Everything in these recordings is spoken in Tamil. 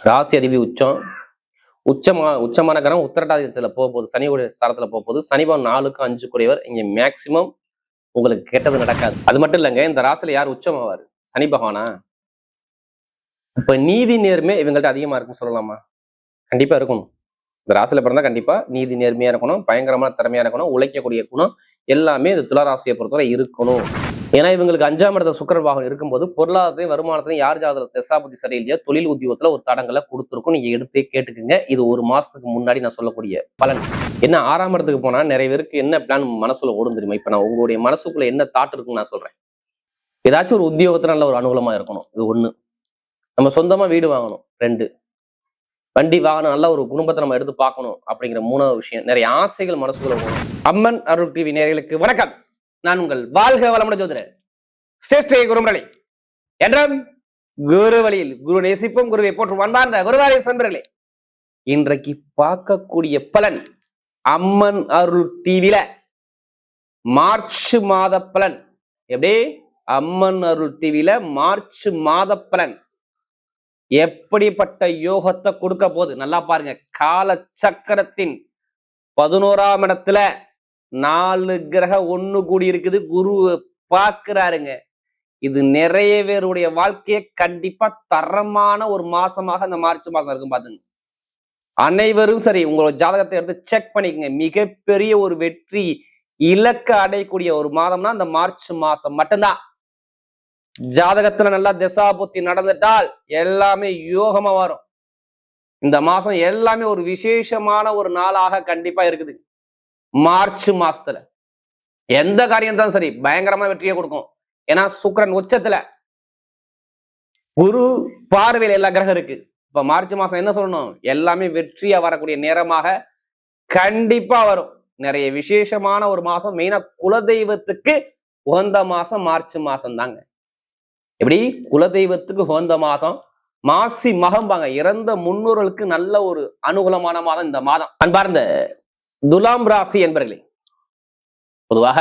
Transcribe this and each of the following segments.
ராசி அதிபதி உச்சமான கிரகம் உத்திரட்டாதிபதியில போக போகுது, சனியோட சாரத்துல போக போகுது. சனிபவன் 4க்கு 5 குறைவர். இங்க மேக்சிமம் உங்களுக்கு கெட்டது நடக்காது. அது மட்டும் இல்லைங்க, இந்த ராசியில யார் உச்சமாவாரு? சனி பகவானா. இப்ப நீதி நேர்மை இவங்கள்ட்ட அதிகமா இருக்குன்னு சொல்லலாமா? கண்டிப்பா இருக்கணும். இந்த ராசியில பிறந்தா கண்டிப்பா நீதி நேர்மையா இருக்கணும், பயங்கரமான திறமையா இருக்கணும், உழைக்கக்கூடிய குணம் எல்லாமே இந்த துளாராசியை பொறுத்தவரை இருக்கணும். ஏன்னா இவங்களுக்கு 5ஆம் இடத்துல சுக்கிர பாகம் இருக்கும்போது பொருளாதாரத்தையும் வருமானத்தையும் யார் ஜாதகத்துல தசாபுத்தி சரியில்லையா தொழில் உத்தியோகத்துல ஒரு தடங்களை கொடுத்துருக்கும். நீங்க எடுத்தே கேட்டுக்குங்க. இது ஒரு மாசத்துக்கு முன்னாடி நான் சொல்லக்கூடிய பலன். என்ன 6ஆம் இடத்துக்கு போனா நிறைய பேருக்கு என்ன பிளான் மனசுல ஓடும் தெரியுமா? இப்ப நான் உங்களுடைய மனசுக்குள்ள என்ன தாட் இருக்குன்னு நான் சொல்றேன். ஏதாச்சும் ஒரு உத்தியோகத்துல நல்ல ஒரு அனுகூலமா இருக்கணும், இது 1. நம்ம சொந்தமா வீடு வாங்கணும் 2. வண்டி வாகனம் நல்ல ஒரு குடும்பத்தை நம்ம எடுத்து பார்க்கணும் அப்படிங்கிற 3வது விஷயம். நிறைய ஆசைகள் மனசுக்குள்ள ஓடும். அம்மன் அருள் டிவி நேயர்களுக்கு வணக்கம். நான் உங்கள் வாழ்க வளமுடன் ஜோதிடர் ஸ்ரேஷ்ட குருமரளி என்றும் குரு வழியில் குரு நேசிப்பும் குருவை போற்றும் அன்பார்ந்த குருவாரி நண்பர்களே, இன்றைக்கு பார்க்கக்கூடிய பலன் அம்மன் அருள் டிவில மார்ச் மாத பலன். எப்படி? அம்மன் அருள் டிவில மார்ச் மாத பலன் எப்படிப்பட்ட யோகத்தை கொடுக்க போகுது நல்லா பாருங்க. கால சக்கரத்தின் 11ஆம் இடத்துல 4 கிரகம் 1 கூடி இருக்குது, குரு பார்க்கிறாருங்க. இது நிறைய பேருடைய வாழ்க்கையை கண்டிப்பா தரமான ஒரு மாசமாக இந்த மார்ச் மாசம் இருக்கும். பாத்துங்க, அனைவரும் சரி உங்களோட ஜாதகத்தை எடுத்து செக் பண்ணிக்கங்க. மிகப்பெரிய ஒரு வெற்றி இலக்க அடையக்கூடிய ஒரு மாதம்னா இந்த மார்ச் மாசம் மட்டும்தான். ஜாதகத்துல நல்லா தசாபுத்தி நடந்துட்டால் எல்லாமே யோகமா வரும். இந்த மாசம் எல்லாமே ஒரு விசேஷமான ஒரு நாளாக கண்டிப்பா இருக்குது. மார்ச் மாசத்துல எந்த காரியம் தான் சரி பயங்கரமா வெற்றியை கொடுக்கும். ஏன்னா சுக்கிரன் உச்சத்துல, குரு பார்வையில் எல்லா கிரகம் இருக்கு. இப்ப மார்ச் மாசம் என்ன சொல்லணும்? எல்லாமே வெற்றியா வரக்கூடிய நேரமாக கண்டிப்பா வரும். நிறைய விசேஷமான ஒரு மாசம். மெயினா குலதெய்வத்துக்கு உகந்த மாசம் மார்ச் மாசம் தாங்க. எப்படி? குலதெய்வத்துக்கு உகந்த மாசம். மாசி மகம்பாங்க, இறந்த முன்னோர்களுக்கு நல்ல ஒரு அனுகூலமான மாதம் இந்த மாதம். அன்பார்ந்த துலாம் ராசி என்பர்களே, பொதுவாக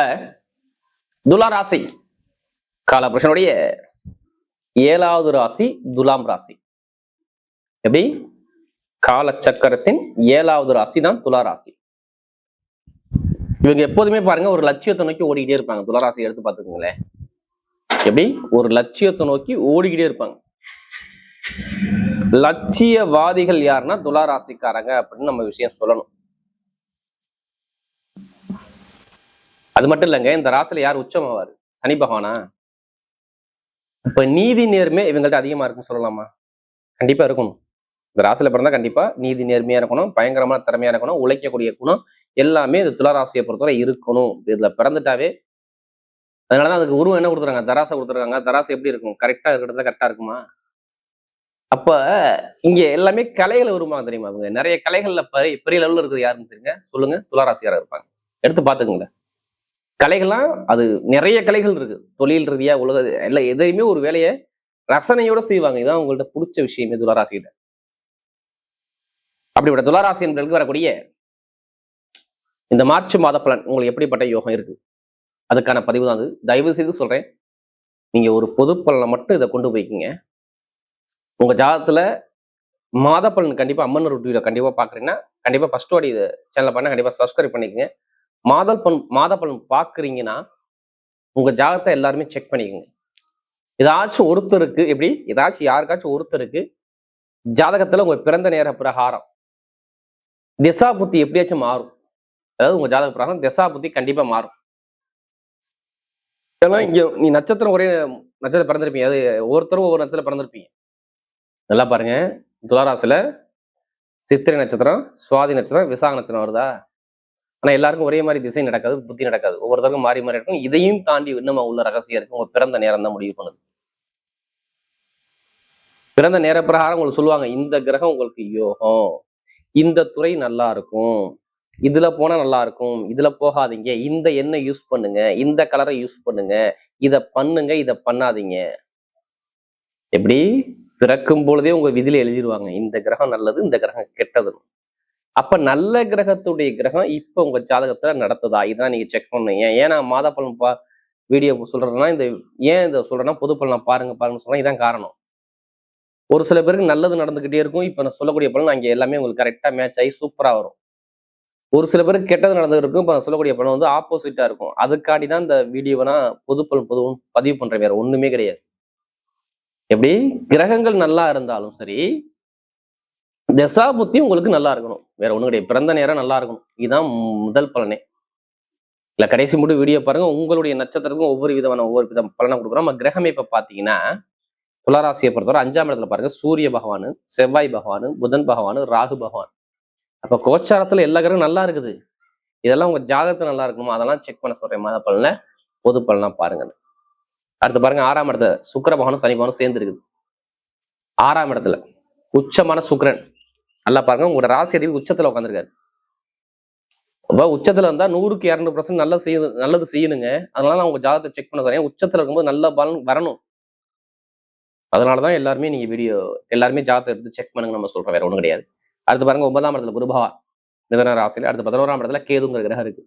துலா ராசி காலபுருஷனுடைய 7வது ராசி துலாம் ராசி. எப்படி? கால சக்கரத்தின் 7வது ராசி தான் துலா ராசி. இவங்க எப்போதுமே பாருங்க ஒரு லட்சியத்தை நோக்கி ஓடிக்கிட்டே இருப்பாங்க. துளாராசி எடுத்து பார்த்துக்கோங்களேன். எப்படி? ஒரு லட்சியத்தை நோக்கி ஓடிக்கிட்டே இருப்பாங்க. லட்சியவாதிகள் யாருன்னா துளாராசிக்காரங்க அப்படின்னு நம்ம விஷயம் சொல்லணும். அது மட்டும் இல்லைங்க, இந்த ராசியில யார் உச்சமாவாரு? சனி பகவானா. இப்ப நீதி நேர்மை இவங்கள்ட்ட அதிகமா இருக்குன்னு சொல்லலாமா? கண்டிப்பா இருக்கணும். இந்த ராசியில பிறந்தா கண்டிப்பா நீதி நேர்மையா இருக்கணும், பயங்கரமான திறமையா இருக்கணும், உழைக்கக்கூடிய குணம் எல்லாமே இந்த துளாராசியை பொறுத்தவரை இருக்கணும். இதுல பிறந்துட்டாவே அதனாலதான் அதுக்கு உருவம் என்ன கொடுத்துருக்காங்க? தராசை கொடுத்துருக்காங்க. தராசு எப்படி இருக்கும்? கரெக்டா இருக்கிறது கரெக்டா இருக்குமா? அப்ப இங்க எல்லாமே கலைகளை உருவாங்க தெரியுமா? அவங்க நிறைய கலைகள்ல பெரிய லெவல்ல இருக்குது. யாருன்னு தெரியுங்க? சொல்லுங்க. துளாராசியாரா இருப்பாங்க. எடுத்து பாத்துக்கோங்க. கலைகள்லாம் அது நிறைய கலைகள் இருக்கு. தொழில் ரீதியா உலக இல்ல எதையுமே ஒரு வேலையை ரசனையோட செய்வாங்க. இதான் உங்கள்ட்ட பிடிச்ச விஷயமே துளாராசியில. அப்படிப்பட்ட துளாராசி என்பவர்களுக்கு வரக்கூடிய இந்த மார்ச் மாத பலன் உங்களுக்கு எப்படிப்பட்ட யோகம் இருக்கு அதுக்கான பதிவு தான் அது. தயவு செய்து சொல்றேன், நீங்க ஒரு பொது பலனை மட்டும் இதை கொண்டு போய்க்குங்க. உங்க ஜாதகத்துல மாத பலன் கண்டிப்பா அம்மன் வீடியோ கண்டிப்பா பாக்குறீங்கன்னா கண்டிப்பா ஃபர்ஸ்ட் வாடி இதை சேனல் பண்ண கண்டிப்பா சப்ஸ்கிரைப் பண்ணிக்கோங்க. மாத பலன் பாக்குறீங்கன்னா உங்க ஜாதகத்தை எல்லாருமே செக் பண்ணிக்கோங்க. ஏதாச்சும் ஒருத்தருக்கு எப்படி ஏதாச்சும் யாருக்காச்சும் ஒருத்தருக்கு ஜாதகத்துல உங்க பிறந்த நேர பிரகாரம் திசா புத்தி எப்படியாச்சும் மாறும். அதாவது உங்க ஜாதக பிரகாரம் திசா புத்தி கண்டிப்பா மாறும். ஏன்னா இங்க நீ நட்சத்திரம் ஒரே நட்சத்திரம் பிறந்திருப்பீங்க. அது ஒவ்வொருத்தரும் ஒவ்வொரு நட்சத்திரம் பிறந்திருப்பீங்க. நல்லா பாருங்க, துளாராசில சித்திரை நட்சத்திரம், சுவாதி நட்சத்திரம், விசாக நட்சத்திரம் வருதா? ஆனா எல்லாருக்கும் ஒரே மாதிரி திசை நடக்காது, புத்தி நடக்காது. ஒவ்வொருத்தருக்கும் மாறி மாறி இருக்கும். இதையும் தாண்டி இன்னும் உள்ள ரகசியம் இருக்கு. உங்க பிறந்த நேரம் தான் முடிவு பண்ணுது. பிறந்த நேர பிரகாரம் உங்களுக்கு சொல்லுவாங்க, இந்த கிரகம் உங்களுக்கு யோகம், இந்த துறை நல்லா இருக்கும், இதுல போனா நல்லா இருக்கும், இதுல போகாதீங்க, இந்த எண்ணெய் யூஸ் பண்ணுங்க, இந்த கலரை யூஸ் பண்ணுங்க, இதை பண்ணுங்க, இதை பண்ணாதீங்க. எப்படி? பிறக்கும் பொழுதே உங்க விதியில எழுதிடுவாங்க, இந்த கிரகம் நல்லது, இந்த கிரகம் கெட்டது. அப்ப நல்ல கிரகத்துடைய கிரகம் இப்ப உங்க ஜாதகத்துல நடத்துதா? இதான் நீங்க செக் பண்ணுங்க. ஏன்னா மாத பலன் வீடியோ சொல்றதுன்னா இந்த ஏன் இதை சொல்றேன்னா பொது பலனை பாருங்க பாருங்க சொல்றேன். இதான் காரணம். ஒரு சில பேருக்கு நல்லது நடந்துகிட்டே இருக்கும். இப்ப நான் சொல்லக்கூடிய பலன் அங்கே எல்லாமே உங்களுக்கு கரெக்டா மேட்ச் ஆகி சூப்பரா வரும். ஒரு சில பேருக்கு கெட்டது நடந்துட்டு இருக்கும். இப்ப நான் சொல்லக்கூடிய பலன் வந்து ஆப்போசிட்டா இருக்கும். அதுக்காண்டி தான் இந்த வீடியோவை நான் பொதுவும் பதிவு பண்றேன். வேற ஒண்ணுமே கிடையாது. எப்படி கிரகங்கள் நல்லா இருந்தாலும் சரி, தசா புத்தி உங்களுக்கு நல்லா இருக்கணும். வேற ஒண்ணும் கிடையாது. பிறந்த நேரம் நல்லா இருக்கணும். இதுதான் முதல் பலனே. இல்ல கடைசி மட்டும் வீடியோ பாருங்க. உங்களுடைய நட்சத்திரத்துக்கும் ஒவ்வொரு வித பலனை கொடுக்குறோம். நம்ம கிரகமே இப்ப பாத்தீங்கன்னா துளாராசியை பொறுத்தவரை 5ஆம் இடத்துல பாருங்க சூரிய பகவானு, செவ்வாய் பகவானு, புதன் பகவானு, ராகு பகவான். அப்ப கோச்சாரத்துல எல்லா கிரகம் நல்லா இருக்குது. இதெல்லாம் உங்க ஜாதகத்துல நல்லா இருக்கணுமா? அதெல்லாம் செக் பண்ண சொல்றேன். மாத பலனை பொது பலனா பாருங்க. அடுத்து பாருங்க 6ஆம் இடத்துல சுக்கிர பகவானும் சனி பகவானும் சேர்ந்து இருக்குது. 6ஆம் இடத்துல உச்சமான சுக்கிரன். நல்லா பாருங்க, உங்களோட ராசி அதிபதி உச்சத்துல உட்காந்துருக்காரு. உச்சத்துல இருந்தா 100க்கு 200% நல்லது செய்யணுங்க. அதனால நான் உங்க ஜாதகத்தை செக் பண்ண சொல்றேன். உச்சத்துல இருக்கும்போது நல்ல பலன் வரணும். அதனாலதான் எல்லாருமே எல்லாருமே ஜாதகத்தை எடுத்து செக் பண்ணுங்க நம்ம சொல்றோம். வேற ஒண்ணும் கிடையாது. அடுத்து பாருங்க 9ஆம் இடத்துல குரு பகவான் மிதன ராசியில. அடுத்து 11ஆம் இடத்துல கேதுங்கிற கிரகம் இருக்கு.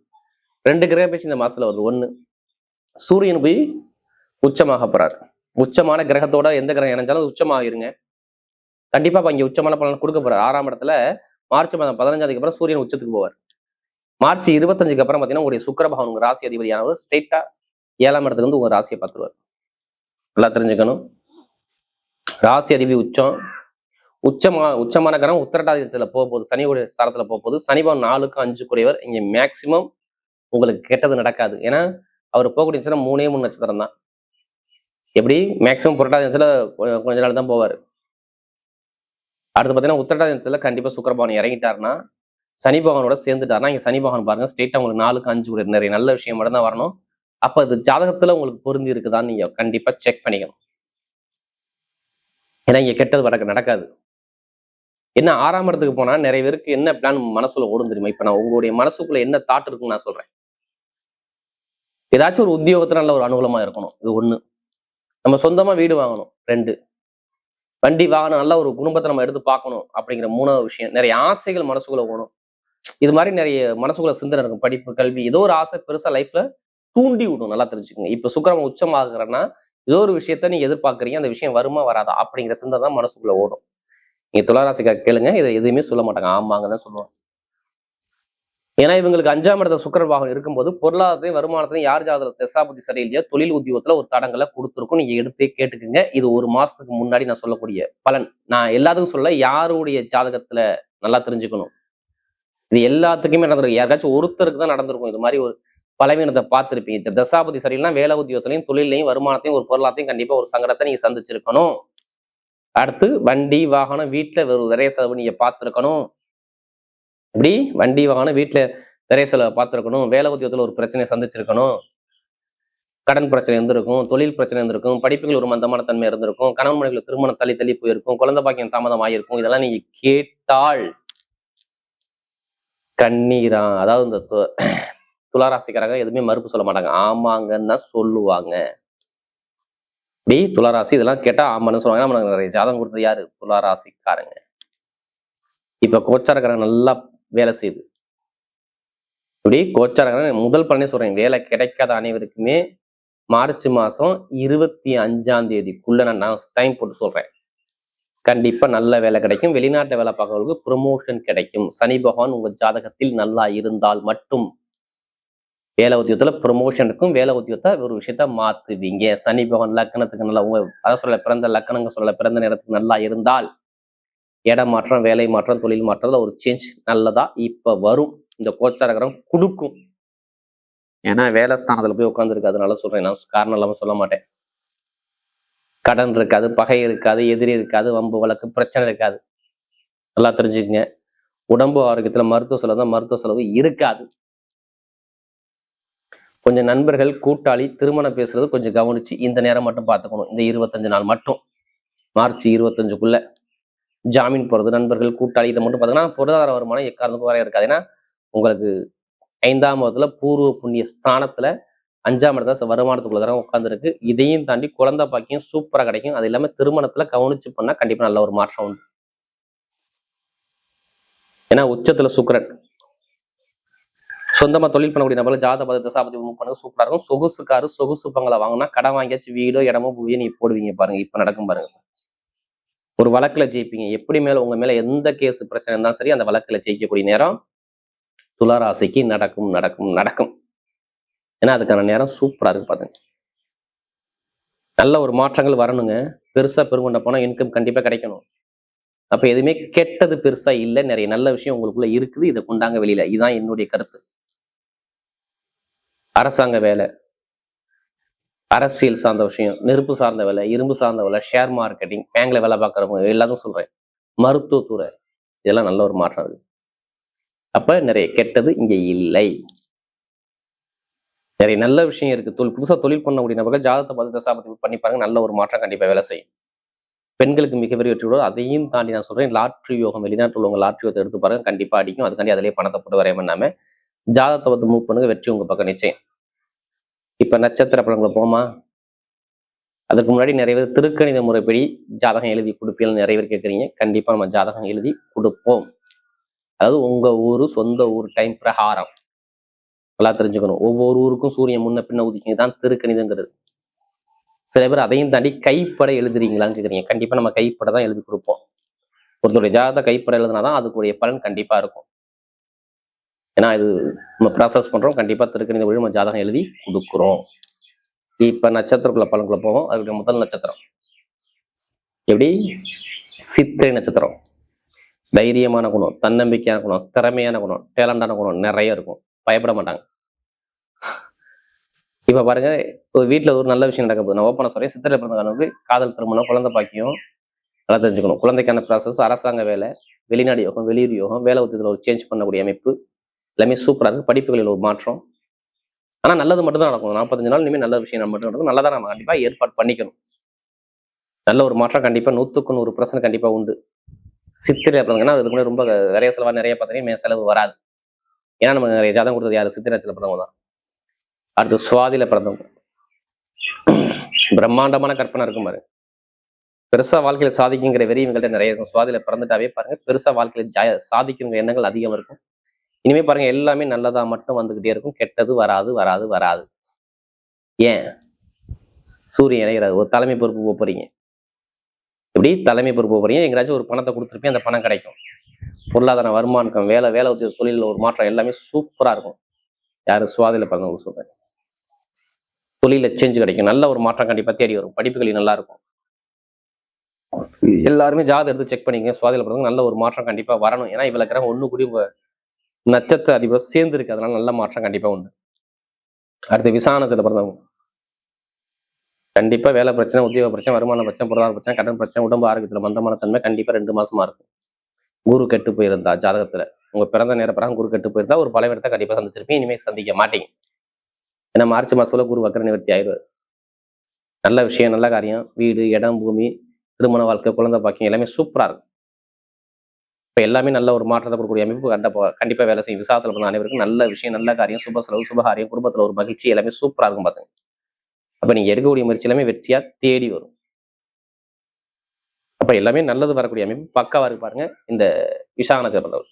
2 கிரக பேச்சு இந்த மாசத்துல வருது. 1 சூரியன் போய் உச்சமாக போறாரு. உச்சமான கிரகத்தோட எந்த கிரகம் இணைஞ்சாலும் உச்சமாக இருங்க. கண்டிப்பா இங்க உச்சமான பலன் கொடுக்க போறாரு. 6ஆம் இடத்துல மார்ச் மாதம் 15 அப்புறம் சூரியன் உச்சத்துக்கு போவார். மார்ச் 25 அப்புறம் பாத்தீங்கன்னா உங்களுடைய சுக்கிர பகவான் உங்க ராசி அதிபதியானவர் ஸ்ட்ரெயிட்டா 7ஆம் இடத்துக்கு வந்து உங்க ராசியை பார்த்துருவார். நல்லா தெரிஞ்சுக்கணும். ராசி அதிபதி உச்சமான கிரகம் உத்திரட்டாதித்துல போகும்போது சனியோட சாரத்துல போகும்போது சனிபவன் 4க்கு 5 குறைவர். இங்க மேக்சிமம் உங்களுக்கு கெட்டது நடக்காது. ஏன்னா அவர் போகக்கூடிய 3 நட்சத்திரம் தான். எப்படி மேக்சிமம் புரட்டாதி கொஞ்ச நாள் தான் போவார். அடுத்து பாத்தீங்கன்னா உத்திரட்டாதி கண்டிப்பா சுக்கிர பகவான் இறங்கிட்டாருன்னா சனி பகவானோட சேர்ந்துட்டாருன்னா இங்க சனி பகவான் பாருங்க ஸ்ட்ரெயிட்டா உங்களுக்கு 4க்கு 5 குறைவர். நிறைய நல்ல விஷயம் மட்டும் தான் வரணும். அப்ப இது ஜாதகத்துல உங்களுக்கு பொருந்தி இருக்குதான்னு நீங்க கண்டிப்பா செக் பண்ணிக்கணும். ஏன்னா இங்க கெட்டது நடக்காது. என்ன 6ஆம் இடத்துக்கு போனா நிறைய பேருக்கு என்ன பிளான் மனசுல ஓடும் தெரியுமா? இப்ப நான் உங்களுடைய மனசுக்குள்ள என்ன தாட் இருக்குன்னு நான் சொல்றேன். ஏதாச்சும் ஒரு உத்தியோகத்துல நல்ல ஒரு அனுகூலமா இருக்கணும். இது 1. நம்ம சொந்தமா வீடு வாங்கணும். 2 வண்டி வாகனம் நல்ல ஒரு குடும்பத்தை நம்ம எடுத்து பார்க்கணும் அப்படிங்கிற 3வது விஷயம். நிறைய ஆசைகள் மனசுக்குள்ள ஓடும். இது மாதிரி நிறைய மனசுக்குள்ள சிந்தனை இருக்கும். படிப்பு, கல்வி, ஏதோ ஒரு ஆசை பெருசா லைஃப்ல தூண்டி விடும். நல்லா தெரிஞ்சுக்கோங்க. இப்ப சுக்கிரன் உச்சமாகறன்னா ஏதோ ஒரு விஷயத்த நீங்க எதிர்பார்க்கறீங்க. அந்த விஷயம் வருமா வராதா அப்படிங்கிற சிந்தனை தான் மனசுக்குள்ள ஓடும். நீங்க துளாராசிக்காக கேளுங்க. இதை எதுவுமே சொல்ல மாட்டாங்க. ஆமாங்கன்னு தான் சொல்லுவாங்க. ஏன்னா இவங்களுக்கு 5ஆம் இடத்துல சுக்கிர பாகம் இருக்கும்போது பொருளாதாரத்தையும் வருமானத்தையும் யார் ஜாதகத்துல தசாபுத்தி சரியில்லையோ தொழில் உத்தியோகத்துல ஒரு தடங்களை கொடுத்துருக்கும். நீங்க எடுத்தே கேட்டுக்குங்க. இது 1 மாசத்துக்கு முன்னாடி நான் சொல்லக்கூடிய பலன். நான் எல்லாத்துக்கும் சொல்ல, யாருடைய ஜாதகத்துல நல்லா தெரிஞ்சுக்கணும். இது எல்லாத்துக்குமே நடந்திருக்கும். யாருக்காச்சும் ஒருத்தருக்கு தான் நடந்திருக்கும். இது மாதிரி ஒரு பலவீனத்தை பார்த்துருப்பீங்க. தசாபதி சரியில்லைன்னா வேலை உத்தியோகத்திலையும் தொழிலையும் வருமானத்தையும் ஒரு பொருளாத்தையும் கண்டிப்பா ஒரு சங்கடத்தை நீங்க சந்திச்சிருக்கணும். அடுத்து வண்டி வாகனம் வீட்டுல ஒரு நிறைய செலவு நீங்க பார்த்துருக்கணும். இப்படி வண்டி வாகனம் வீட்டுல நிறைய செலவு பார்த்துருக்கணும். வேலை உத்தியோகத்துல ஒரு பிரச்சனையை சந்திச்சிருக்கணும். கடன் பிரச்சனை இருந்திருக்கும். தொழில் பிரச்சனை இருந்திருக்கும். படிப்புகள் ஒரு மந்தமான தன்மை இருந்திருக்கும். கணவன் மனைவிகள் திருமணம் தள்ளி போயிருக்கும். குழந்தை பாக்கியம் தாமதம் ஆகியிருக்கும். இதெல்லாம் நீங்க கேட்டால் கண்ணீரா, அதாவது இந்த துளாராசிக்காரங்க எதுவுமே மறுப்பு சொல்ல மாட்டாங்க. ஆமாங்கன்னு தான் சொல்லுவாங்க. இப்படி துளாராசி இதெல்லாம் கேட்டா ஆமான்னு சொல்லுவாங்க. நமக்கு நிறைய ஜாதகம் கொடுத்தது யாரு? துளாராசிக்காரங்க. இப்ப கோச்சாரக்காரங்க நல்லா வேலை செய்யுது. இப்படி கோச்சாரக்காரங்க முதல் பலனே சொல்றேன். வேலை கிடைக்காத அனைவருக்குமே மார்ச் மாசம் 25ஆம் தேதிக்குள்ள நான் டைம் போட்டு சொல்றேன். கண்டிப்பா நல்ல வேலை கிடைக்கும். வெளிநாட்டு வேலை பார்க்கறவங்களுக்கு ப்ரொமோஷன் கிடைக்கும். சனி பகவான் உங்க ஜாதகத்தில் நல்லா இருந்தால் மட்டும் வேலை உத்தியோகத்துல ப்ரொமோஷன் இருக்கும். வேலை உத்தியோகத்தை ஒரு விஷயத்த மாத்துவீங்க. சனி பகவான் லக்கணத்துக்கு நல்லா அதான் சொல்ல பிறந்த லக்கணங்க சொல்ல பிறந்த நேரத்துக்கு நல்லா இருந்தால் இடம் மாற்றம், வேலை மாற்றம், தொழில் மாற்றத்துல ஒரு சேஞ்ச் நல்லதா இப்ப வரும். இந்த கோச்சாரகரம் கொடுக்கும். ஏன்னா வேலை ஸ்தானத்துல போய் உட்காந்துருக்கு. அதனால சொல்றேன். நான் காரணம் இல்லாம சொல்ல மாட்டேன். கடன் இருக்காது, பகை இருக்காது, எதிரி இருக்காது, வம்பு வழக்கு பிரச்சனை இருக்காது. நல்லா தெரிஞ்சுக்கங்க. உடம்பு ஆரோக்கியத்துல மருத்துவ செலவு இருக்காது. கொஞ்சம் நண்பர்கள் கூட்டாளி திருமணம் பேசுறது கொஞ்சம் கவனிச்சு இந்த நேரம் மட்டும் பார்த்துக்கணும். இந்த 25 நாள் மட்டும், மார்ச் 25க்குள்ள ஜாமீன் போறது, நண்பர்கள் கூட்டாளி இதை மட்டும் பார்த்தீங்கன்னா பொருளாதார வருமானம் எக்காரணத்துக்கும் வரைய இருக்காது. ஏன்னா உங்களுக்கு 5ஆம் இடத்துல பூர்வ புண்ணிய ஸ்தானத்துல 5ஆம் இடத்துல வருமானத்துக்குள்ள தரம் உட்காந்துருக்கு. இதையும் தாண்டி குழந்தை பாக்கியம் சூப்பரா கிடைக்கும். அது இல்லாம திருமணத்துல கவனிச்சு பண்ணா கண்டிப்பா நல்ல ஒரு மாற்றம் உண்டு. ஏன்னா உச்சத்துல சுக்கிரன். சொந்தமா தொழில் பண்ணக்கூடிய நபர்கள் ஜாதக தசாபதி மூவ் பண்ணது சூப்பரா இருக்கும். சொகுசு சொகுசு பங்களை வாங்கினா கடன் வாங்கியாச்சு வீடோ இடமோ பூவியோ நீ போடுவீங்க பாருங்க. இப்ப நடக்கும் பாருங்க. ஒரு வழக்குல ஜெயிப்பீங்க. எப்படி மேல உங்க மேல எந்த கேஸ் பிரச்சனை இருந்தாலும் சரி, அந்த வழக்குல ஜெயிக்கக்கூடிய நேரம் துலா ராசிக்கு நடக்கும் நடக்கும் நடக்கும். ஏன்னா அதுக்கான நேரம் சூப்பரா இருக்கு பாருங்க. நல்ல ஒரு மாற்றங்கள் வரணுங்க. பெருசா பெருங்கொண்ட போனா இன்கம் கண்டிப்பா கிடைக்கணும். அப்ப எதுவுமே கெட்டது பெருசா இல்லை, நிறைய நல்ல விஷயம் உங்களுக்குள்ள இருக்குது. இதை கொண்டாங்க வெளியில. இதுதான் என்னுடைய கருத்து. அரசாங்க வேலை, அரசியல் சார்ந்த விஷயம், நெருப்பு சார்ந்த வேலை, இரும்பு சார்ந்த வேலை, ஷேர் மார்க்கெட்டிங், பேங்க்ல வேலை பார்க்குறவங்க எல்லாத்தையும் சொல்றேன். மருத்துவத்துறை, இதெல்லாம் நல்ல ஒரு மாற்றம் இருக்கு. அப்ப நிறைய கெட்டது இங்க இல்லை, நிறைய நல்ல விஷயம் இருக்கு. புதுசா தொழில் பண்ணக்கூடிய நபர்கள் ஜாதகத்தை பார்த்து தசாபதி பண்ணி பாருங்க, நல்ல ஒரு மாற்றம் கண்டிப்பா வேலை செய்யும். பெண்களுக்கு மிகப்பெரிய வெற்றி கூட. அதையும் தாண்டி நான் சொல்றேன், லாட்ரி யோகம், வெளிநாட்டில் உள்ளவங்க லாட்ரி யோகத்தை எடுத்து பாருங்க, கண்டிப்பா அடிக்கும். அதுக்காண்டி அதிலேயே பணத்தை போட்டு வரைய பண்ணாம ஜாதகத்தை வந்து மூவ் பண்ணுங்க, வெற்றி உங்க பக்கம் நிச்சயம். இப்ப நட்சத்திர பலன்களை போமா. அதுக்கு முன்னாடி நிறைய பேர் திருக்கணித முறைப்படி ஜாதகம் எழுதி கொடுப்பீங்க, நிறைய பேர் கேட்குறீங்க. கண்டிப்பா நம்ம ஜாதகம் எழுதி கொடுப்போம். அதாவது உங்க ஊரு, சொந்த ஊர் டைம் பிரகாரம் நல்லா தெரிஞ்சுக்கணும். ஒவ்வொரு ஊருக்கும் சூரியன் முன்ன பின்ன உதிக்கிங்க தான் திருக்கணிதங்கிறது. சில பேர் அதையும் தாண்டி கைப்பட எழுதுறீங்களான்னு கேட்குறீங்க. கண்டிப்பா நம்ம கைப்பட தான் எழுதி கொடுப்போம். ஒருத்தருடைய ஜாதகத்தை கைப்பட எழுதுனாதான் அதுக்குரிய பலன் கண்டிப்பா இருக்கும். ஏன்னா இது நம்ம ப்ராசஸ் பண்றோம். கண்டிப்பா திருக்கணித வழி நம்ம ஜாதகம் எழுதி கொடுக்குறோம். இப்ப நட்சத்திரக்குள்ள பலன்குள்ள போவோம். அதுக்கு முதல் நட்சத்திரம் எப்படி? சித்திரை நட்சத்திரம். தைரியமான குணம், தன்னம்பிக்கையான குணம், திறமையான குணம், டேலண்டான குணம் நிறைய இருக்கும். பயப்பட மாட்டாங்க. இப்ப பாருங்க, ஒரு வீட்டுல ஒரு நல்ல விஷயம் நடக்க போகுது. நான் ஓப்பனா சொல்றேன், சித்திரை பிறந்தவங்களுக்கு காதல் திருமணம், குழந்தை பாக்கியம் நல்லா தெரிஞ்சுக்கணும். குழந்தைக்கான ப்ராசஸ், அரசாங்க வேலை, வெளிநாடு யோகம், வெளியூர் யோகம், வேலை உத்தியத்தில் ஒரு சேஞ்ச் பண்ணக்கூடிய அமைப்பு எல்லாமே சூப்பரா இருக்கு. படிப்புகளில் ஒரு மாற்றம். ஆனா நல்லது மட்டும் தான் நடக்கும். 45 நாள் இனிமேல் நல்ல விஷயம் மட்டும் நடக்கும். நல்லதான் நம்ம கண்டிப்பா ஏற்பாடு பண்ணிக்கணும். நல்ல ஒரு மாற்றம் கண்டிப்பா 100க்கு 100% கண்டிப்பா உண்டு. சித்திரை பிறந்தவங்கன்னா இதுக்கு முன்னாடி ரொம்ப நிறைய செலவா நிறைய பார்த்தீங்கன்னா செலவு வராது. ஏன்னா நம்ம நிறைய ஜாதகம் கொடுத்தது யாரு? சித்திரை நட்சத்திரத்துல பிறந்தவங்க தான். அடுத்து சுவாதியில பிறந்தவங்க, பிரம்மாண்டமான கற்பனை இருக்கும் பாருங்க. பெருசா வாழ்க்கையில சாதிக்குங்கிற வெறி இவங்கள்ட்ட நிறைய இருக்கும். சுவாதியில பிறந்துட்டாவே பாருங்க, பெருசா வாழ்க்கையில சாதிக்குங்கிற எண்ணங்கள் அதிகம் இருக்கும். இனிமே பாருங்க, எல்லாமே நல்லதா மட்டும் வந்துகிட்டே இருக்கும். கெட்டது வராது வராது வராது. ஏன்? சூரியன் இணைகிறாரு. ஒரு தலைமை பொறுப்பு போறீங்க. எப்படி தலைமை பொறுப்பு போறீங்க? எங்கேயாச்சும் ஒரு பணத்தை கொடுத்துருப்பீங்க, அந்த பணம் கிடைக்கும். பொருளாதார வருமானம், வேலை உத்தியோக தொழில ஒரு மாற்றம் எல்லாமே சூப்பரா இருக்கும். யாரு? சுவாதியில பிறந்தவங்க சொல்றேன். தொழில சேஞ்ச் கிடைக்கும். நல்ல ஒரு மாற்றம் கண்டிப்பா தேடி வரும். படிப்புகளில் நல்லா இருக்கும். எல்லாருமே ஜாதகம் எடுத்து செக் பண்ணிங்க. சுவாதியில பிறந்தவங்க நல்ல ஒரு மாற்றம் கண்டிப்பா வரணும். ஏன்னா இவ்வளவு கிரகம் ஒண்ணு கூடி உங்க நட்சத்திர அதிபர் சேர்ந்து இருக்கு. அதனால நல்ல மாற்றம் கண்டிப்பா உண்டு. அடுத்து விசானத்துல பிறந்தவங்க கண்டிப்பா வேலை பிரச்சனை, உத்தியோக பிரச்சனை, வருமான பிரச்சனை, பொருளாதார பிரச்சனை, கடன் பிரச்சனை, உடம்பு ஆரோக்கியத்துல மந்தமான தன்மை கண்டிப்பா 2 மாசமா இருக்கும். குரு கெட்டு போயிருந்தா ஜாதகத்துல, உங்க பிறந்த நேர பிரகாரம் குரு கெட்டு போயிருந்தா ஒரு பலவீனத்தை கண்டிப்பா சந்திச்சிருப்பீங்க. இனிமேல் சந்திக்க மாட்டீங்க. ஏன்னா மார்ச் மாசத்துல குரு வக்கர நிவர்த்தி ஆயிடுவார். நல்ல விஷயம், நல்ல காரியம், வீடு, இடம், பூமி, திருமண வாழ்க்கை, குழந்தை பாக்கியம் எல்லாமே சூப்பரா இருக்கும். இப்ப எல்லாமே நல்ல ஒரு மாற்றத்தை கொடுக்கக்கூடிய அமைப்பு கண்டிப்பா வேலை செய்யும். விசாரத்துல பிறந்த அனைவருக்கும் நல்ல விஷயம், நல்ல காரியம், சுப செலவு, சுபகாரியம், குடும்பத்துல ஒரு மகிழ்ச்சி எல்லாமே சூப்பரா இருக்கும் பாத்துங்க. அப்ப நீங்க எடுக்கக்கூடிய முயற்சி எல்லாமே வெற்றியா தேடி வரும். அப்ப எல்லாமே நல்லது வரக்கூடிய அமைப்பு பக்காவா இருக்கு பாருங்க இந்த விசாக நட்சத்திரம்.